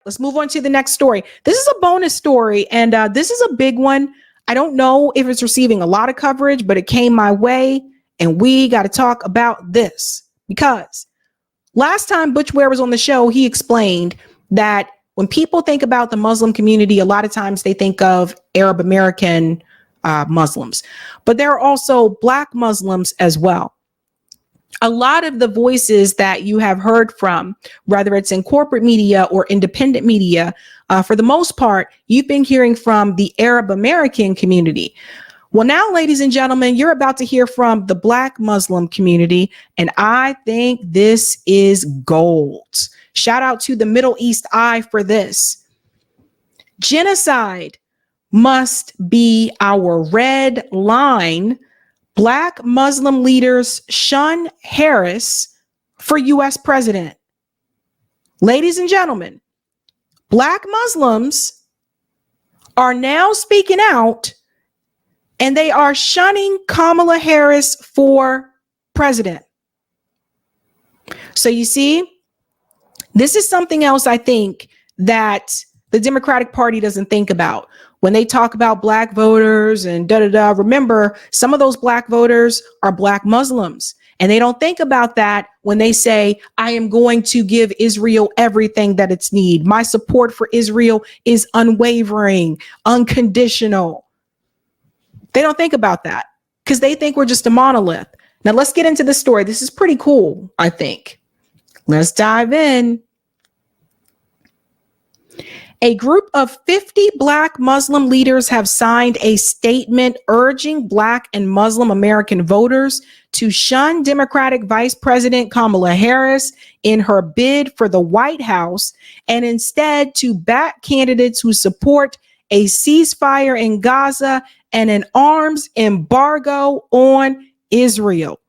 Let's move on to the next story. This is a bonus story, and this is a big one. I don't know if it's receiving a lot of coverage, but it came my way, and we got to talk about this because last time Butch Ware was on the show, he explained that when people think about the Muslim community, a lot of times they think of Arab American Muslims, but there are also Black Muslims as well. A lot of the voices that you have heard from, whether it's in corporate media or independent media, for the most part, you've been hearing from the Arab American community. Well, now, ladies and gentlemen, you're about to hear from the Black Muslim community, and I think this is gold. Shout out to the Middle East Eye for this. Genocide must be our red line. Black Muslim leaders shun Harris for U.S. president. Ladies and gentlemen, Black Muslims are now speaking out and they are shunning Kamala Harris for president. So you see, this is something else I think that the Democratic Party doesn't think about. When they talk about Black voters and remember, some of those Black voters are Black Muslims. And they don't think about that when they say, I am going to give Israel everything that it's need. My support for Israel is unwavering, unconditional. They don't think about that because they think we're just a monolith. Now let's get into the story. This is pretty cool, I think. Let's dive in. A group of 50 Black Muslim leaders have signed a statement urging Black and Muslim American voters to shun Democratic Vice President Kamala Harris in her bid for the White House and instead to back candidates who support a ceasefire in Gaza and an arms embargo on Israel.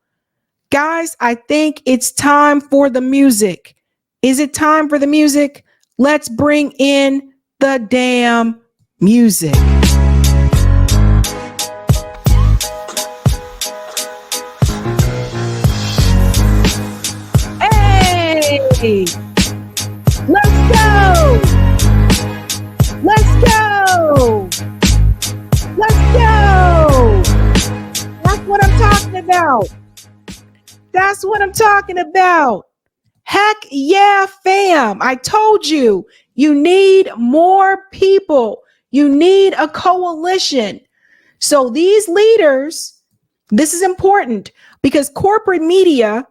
Guys, I think it's time for the music. Is it time for the music? Let's bring in the damn music. Hey, let's go. Let's go. Let's go. That's what I'm talking about. That's what I'm talking about. Heck yeah, fam. I told you, you need more people. You need a coalition. So these leaders, this is important because corporate media,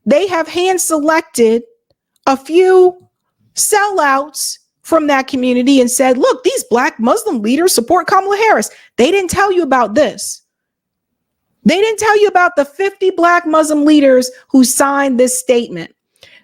they have hand selected a few sellouts from that community and said, look, these Black Muslim leaders support Kamala Harris. They didn't tell you about this. They didn't tell you about the 50 Black Muslim leaders who signed this statement.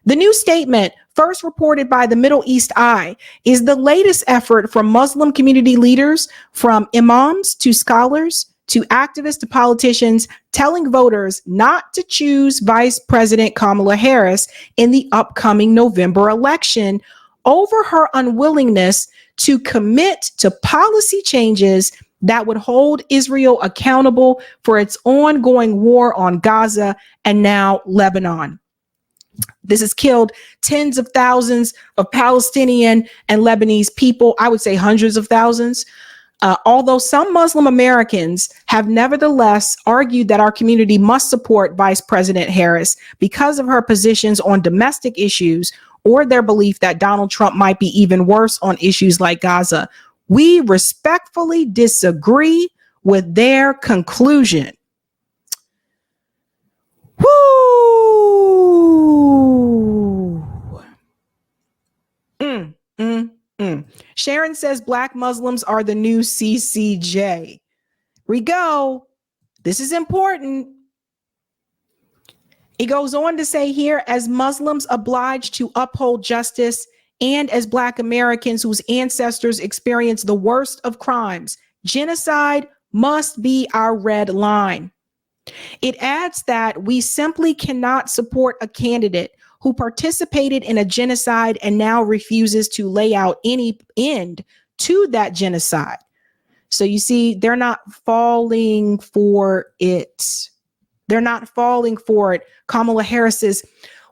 The new statement, first reported by the Middle East Eye, is the latest effort from Muslim community leaders, from imams to scholars to activists to politicians, telling voters not to choose Vice President Kamala Harris in the upcoming November election over her unwillingness to commit to policy changes that would hold Israel accountable for its ongoing war on Gaza and now Lebanon. This has killed tens of thousands of Palestinian and Lebanese people. I would say hundreds of thousands. Although some Muslim Americans have nevertheless argued that our community must support Vice President Harris because of her positions on domestic issues or their belief that Donald Trump might be even worse on issues like Gaza, we respectfully disagree with their conclusion. Sharon says Black Muslims are the new CCJ. We go. This is important. It goes on to say here, as Muslims obliged to uphold justice and as Black Americans whose ancestors experienced the worst of crimes, genocide must be our red line. It adds that we simply cannot support a candidate who participated in a genocide and now refuses to lay out any end to that genocide. So you see, they're not falling for it. They're not falling for it. Kamala Harris says,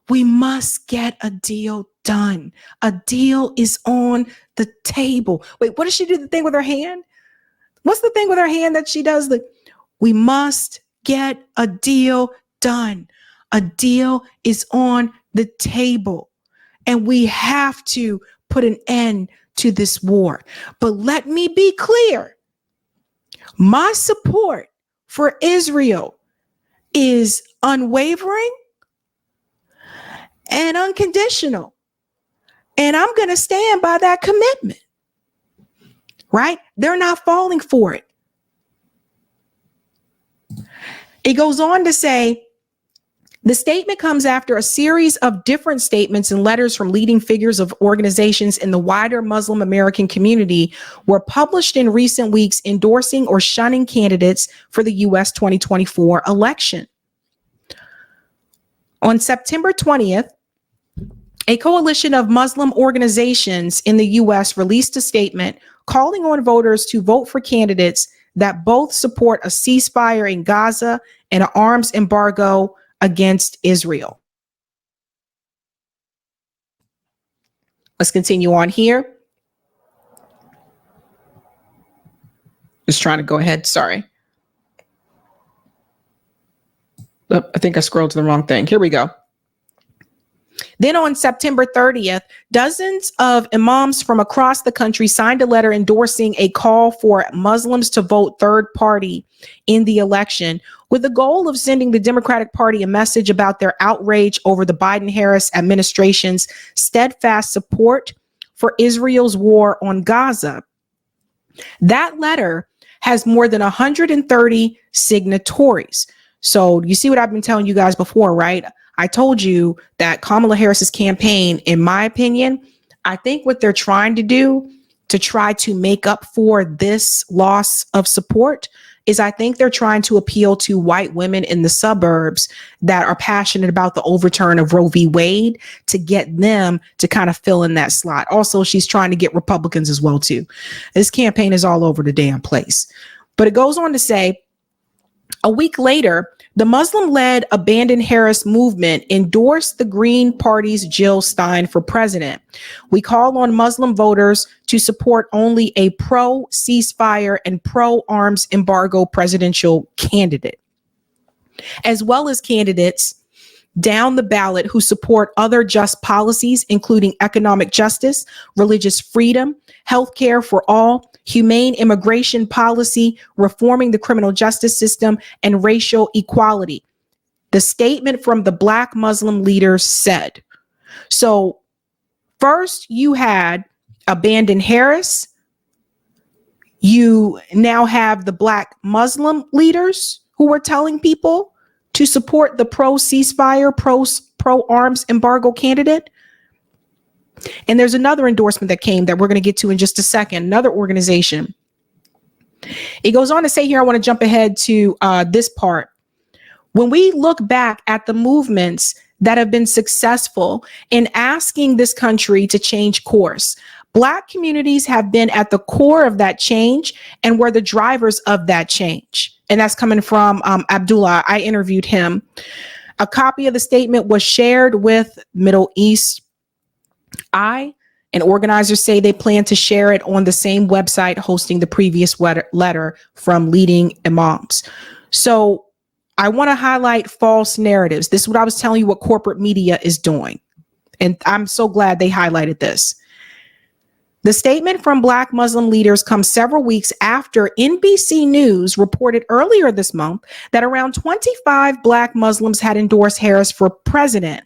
we must get a deal done. A deal is on the table. Wait, what does she do the thing with her hand? What's the thing with her hand that she does? We must get a deal done. A deal is on the table, and we have to put an end to this war. But let me be clear. My support for Israel is unwavering and unconditional. And I'm going to stand by that commitment, right? They're not falling for it. It goes on to say, the statement comes after a series of different statements and letters from leading figures of organizations in the wider Muslim American community were published in recent weeks endorsing or shunning candidates for the U.S. 2024 election. On September 20th, a coalition of Muslim organizations in the U.S. released a statement calling on voters to vote for candidates that both support a ceasefire in Gaza and an arms embargo against Israel. Let's continue on here. Just trying to go ahead. Sorry. Oh, I think I scrolled to the wrong thing. Here we go. Then on September 30th, dozens of imams from across the country signed a letter endorsing a call for Muslims to vote third party in the election, with the goal of sending the Democratic Party a message about their outrage over the Biden-Harris administration's steadfast support for Israel's war on Gaza. That letter has more than 130 signatories. So you see what I've been telling you guys before, right? I told you that Kamala Harris's campaign, in my opinion, I think what they're trying to do to try to make up for this loss of support is I think they're trying to appeal to white women in the suburbs that are passionate about the overturn of Roe v. Wade to get them to kind of fill in that slot. Also, she's trying to get Republicans as well, too. This campaign is all over the damn place. But it goes on to say, a week later, the Muslim-led Abandon Harris movement endorsed the Green Party's Jill Stein for president. We call on Muslim voters to support only a pro-ceasefire and pro-arms embargo presidential candidate, as well as candidates down the ballot who support other just policies, including economic justice, religious freedom, healthcare for all, humane immigration policy, reforming the criminal justice system, and racial equality. The statement from the Black Muslim leaders said. So first you had Abandon Harris. You now have the Black Muslim leaders who were telling people to support the pro-ceasefire, pro-arms embargo candidate. And there's another endorsement that came that we're going to get to in just a second, another organization. It goes on to say here, I want to jump ahead to this part. When we look back at the movements that have been successful in asking this country to change course, Black communities have been at the core of that change and were the drivers of that change. And that's coming from Abdullah. I interviewed him. A copy of the statement was shared with Middle East Eye, and organizers say they plan to share it on the same website hosting the previous letter from leading imams. So I want to highlight false narratives. This is what I was telling you what corporate media is doing. And I'm so glad they highlighted this. The statement from Black Muslim leaders comes several weeks after NBC News reported earlier this month that around 25 Black Muslims had endorsed Harris for president.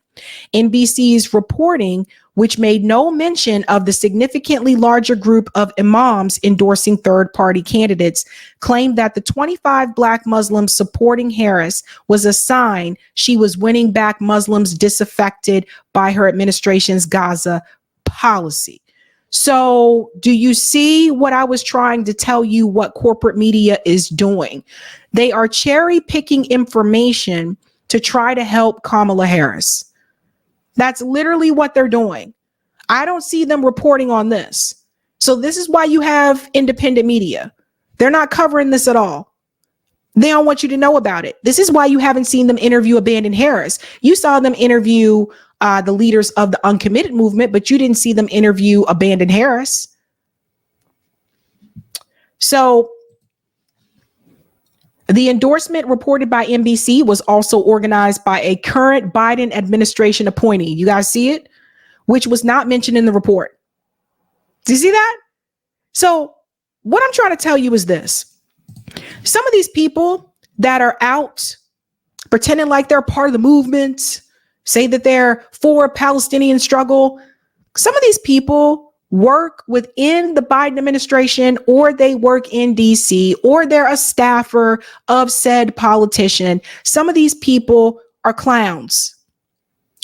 NBC's reporting, which made no mention of the significantly larger group of imams endorsing third-party candidates, claimed that the 25 Black Muslims supporting Harris was a sign she was winning back Muslims disaffected by her administration's Gaza policy. So do you see what I was trying to tell you what corporate media is doing? They are cherry picking information to try to help Kamala Harris. That's literally what they're doing. I don't see them reporting on this. So this is why you have independent media. They're not covering this at all. They don't want you to know about it. This is why you haven't seen them interview Abandon Harris. You saw them interview the leaders of the uncommitted movement, but you didn't see them interview Abandon Harris. So the endorsement reported by NBC was also organized by a current Biden administration appointee. You guys see it? Which was not mentioned in the report. Do you see that? So what I'm trying to tell you is this. Some of these people that are out pretending like they're part of the movement, say that they're for Palestinian struggle, some of these people work within the Biden administration, or they work in DC, or they're a staffer of said politician. Some of these people are clowns.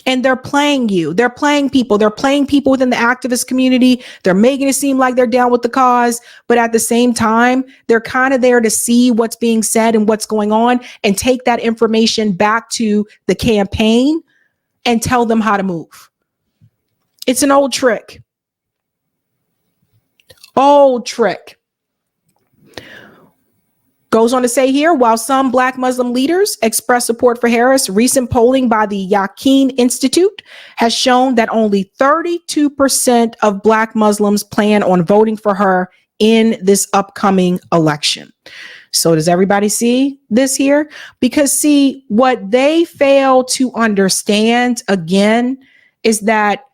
And they're playing you. They're playing people. They're playing people within the activist community. They're making it seem like they're down with the cause. But at the same time, they're kind of there to see what's being said and what's going on and take that information back to the campaign and tell them how to move. It's an old trick. Old trick. Goes on to say here, while some Black Muslim leaders express support for Harris, recent polling by the Yaqeen Institute has shown that only 32% of Black Muslims plan on voting for her in this upcoming election. So does everybody see this here? Because see, what they fail to understand, again, is that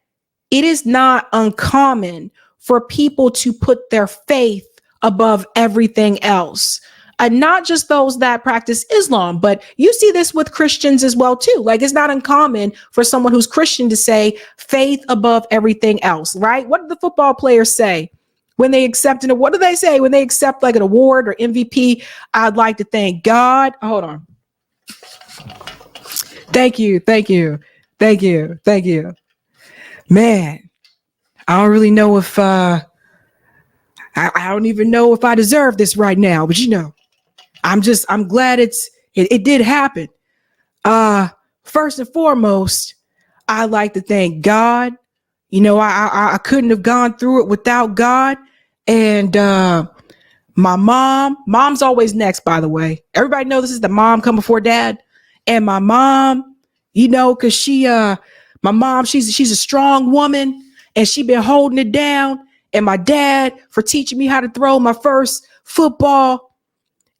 it is not uncommon for people to put their faith above everything else. Not just those that practice Islam, but you see this with Christians as well, too. Like, it's not uncommon for someone who's Christian to say faith above everything else, right? What do the football players say when they accept it? What do they say when they accept like an award or MVP? I'd like to thank God. Hold on. Thank you. Thank you. Thank you. Thank you. Man, I don't really know if I don't even know if I deserve this right now, but you know. I'm glad it did happen. First and foremost, I like to thank God. You know, I couldn't have gone through it without God. And my mom's always next, by the way. Everybody know this is the mom come before dad. And my mom, you know, because my mom, she's a strong woman and she been holding it down. And my dad for teaching me how to throw my first football.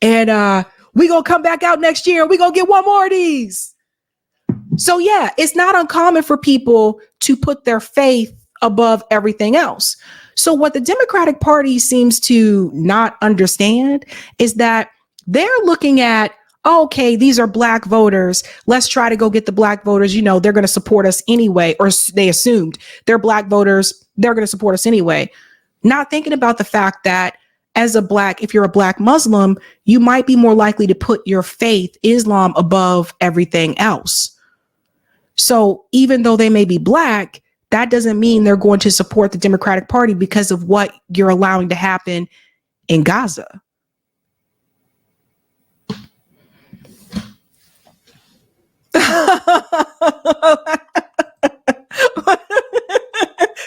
And we gonna come back out next year. We gonna get one more of these. So yeah, it's not uncommon for people to put their faith above everything else. So what the Democratic Party seems to not understand is that they're looking at, okay, these are Black voters. Let's try to go get the Black voters. You know, they're going to support us anyway, or they assumed they're Black voters. They're going to support us anyway. Not thinking about the fact that if you're a Black Muslim, you might be more likely to put your faith, Islam, above everything else. So even though they may be Black, that doesn't mean they're going to support the Democratic Party because of what you're allowing to happen in Gaza.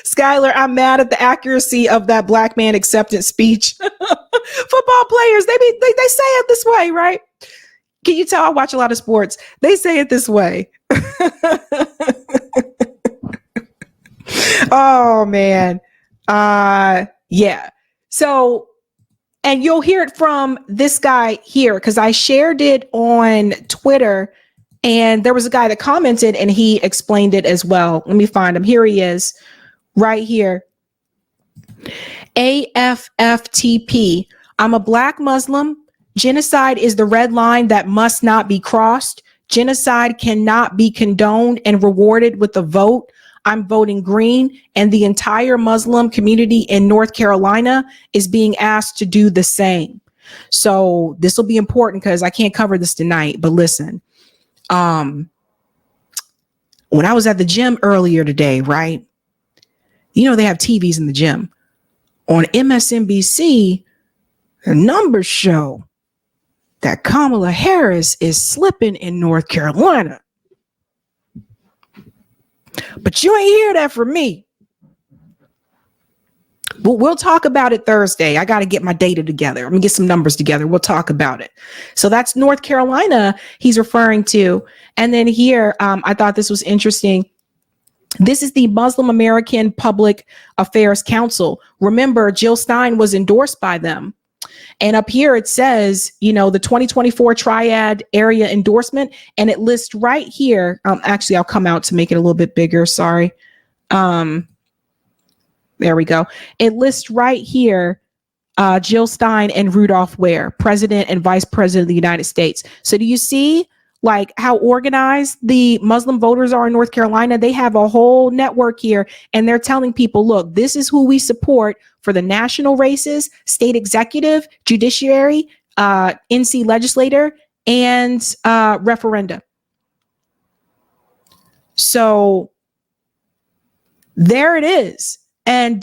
Skylar, I'm mad at the accuracy of that Black man acceptance speech. Football players, they say it this way, right? Can you tell I watch a lot of sports? They say it this way. Oh man. Yeah. So, and you'll hear it from this guy here, because I shared it on Twitter and there was a guy that commented and he explained it as well. Let me find him. Here he is. Right here. AFFTP. I'm a Black Muslim. Genocide is the red line that must not be crossed. Genocide cannot be condoned and rewarded with a vote. I'm voting green, and the entire Muslim community in North Carolina is being asked to do the same. So this will be important because I can't cover this tonight, but listen. When I was at the gym earlier today, right? You know, they have TVs in the gym. On MSNBC, the numbers show that Kamala Harris is slipping in North Carolina. But you ain't hear that from me. But we'll talk about it Thursday. I got to get my data together. I'm going to get some numbers together. We'll talk about it. So that's North Carolina he's referring to. And then here, I thought this was interesting. This is the Muslim American Public Affairs Council. Remember, Jill Stein was endorsed by them. And up here it says, you know, the 2024 Triad Area Endorsement, and it lists right here. Actually, I'll come out to make it a little bit bigger. Sorry. There we go. It lists right here, Jill Stein and Rudolph Ware, President and Vice President of the United States. So do you see like how organized the Muslim voters are in North Carolina? They have a whole network here, and they're telling people, look, this is who we support for the national races, state executive, judiciary, NC legislator, and referenda. So there it is. And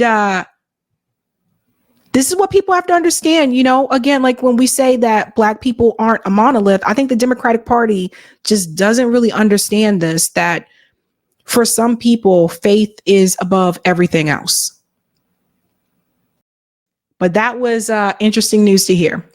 this is what people have to understand. You know, again, like when we say that Black people aren't a monolith, I think the Democratic Party just doesn't really understand this, that for some people, faith is above everything else. But that was interesting news to hear.